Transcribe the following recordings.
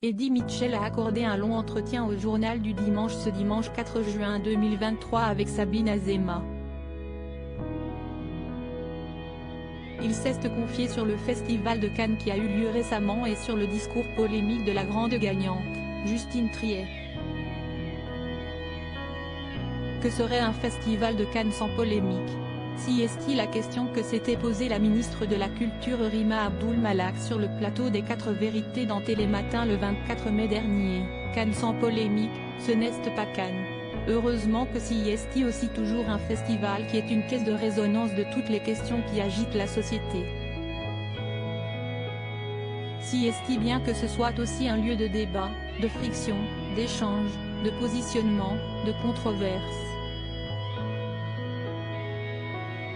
Eddie Mitchell a accordé un long entretien au Journal du Dimanche ce dimanche 4 juin 2023 avec Sabine Azema. Il s'est confié sur le Festival de Cannes qui a eu lieu récemment et sur le discours polémique de la grande gagnante, Justine Triet. Que serait un festival de Cannes sans polémique? Si est-il la question que s'était posée la ministre de la Culture Rima Abdul Malak sur le plateau des 4 vérités dans Télématin le 24 mai dernier. Cannes sans polémique, ce n'est pas Cannes. Heureusement que si est aussi toujours un festival qui est une caisse de résonance de toutes les questions qui agitent la société. Si est bien que ce soit aussi un lieu de débat, de friction, d'échange, de positionnement, de controverse.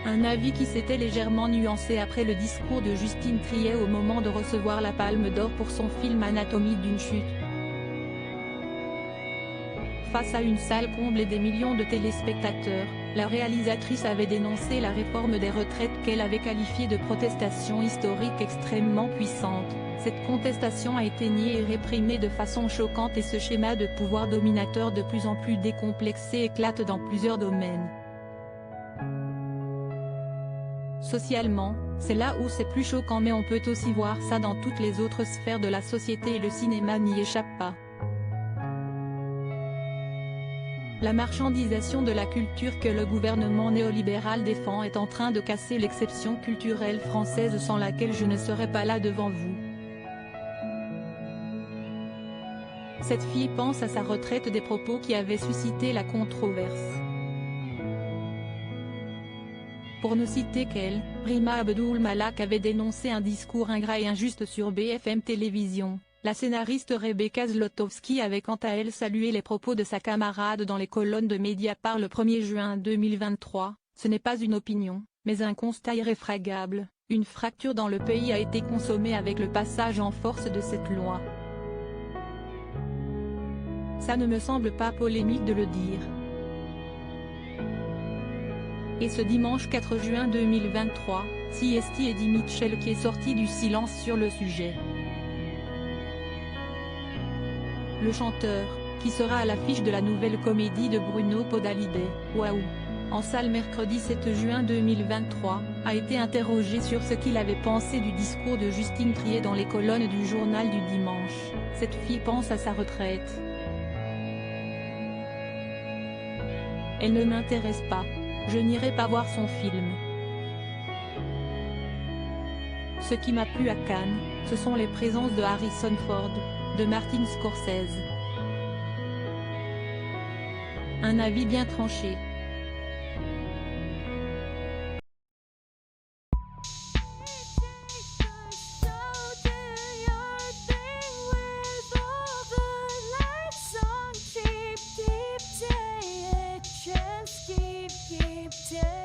Un avis qui s'était légèrement nuancé après le discours de Justine Triet au moment de recevoir la Palme d'Or pour son film Anatomie d'une chute. Face à une salle comble et des millions de téléspectateurs, la réalisatrice avait dénoncé la réforme des retraites qu'elle avait qualifiée de protestation historique extrêmement puissante. Cette contestation a été niée et réprimée de façon choquante et ce schéma de pouvoir dominateur de plus en plus décomplexé éclate dans plusieurs domaines. Socialement, c'est là où c'est plus choquant mais on peut aussi voir ça dans toutes les autres sphères de la société et le cinéma n'y échappe pas. La marchandisation de la culture que le gouvernement néolibéral défend est en train de casser l'exception culturelle française sans laquelle je ne serais pas là devant vous. Cette fille pense à sa retraite, des propos qui avaient suscité la controverse. Pour ne citer qu'elle, Rima Abdul Malak avait dénoncé un discours ingrat et injuste sur BFM Télévision. La scénariste Rebecca Zlotowski avait quant à elle salué les propos de sa camarade dans les colonnes de Mediapart le 1er juin 2023. Ce n'est pas une opinion, mais un constat irréfragable. Une fracture dans le pays a été consommée avec le passage en force de cette loi. Ça ne me semble pas polémique de le dire. Et ce dimanche 4 juin 2023, c'est Eddie Mitchell qui est sorti du silence sur le sujet. Le chanteur, qui sera à l'affiche de la nouvelle comédie de Bruno Podalides, Waouh, en salle mercredi 7 juin 2023, a été interrogé sur ce qu'il avait pensé du discours de Justine Triet dans les colonnes du Journal du Dimanche. Cette fille pense à sa retraite. Elle ne m'intéresse pas. Je n'irai pas voir son film. Ce qui m'a plu à Cannes, ce sont les présences de Harrison Ford, de Martin Scorsese. Un avis bien tranché. Yeah.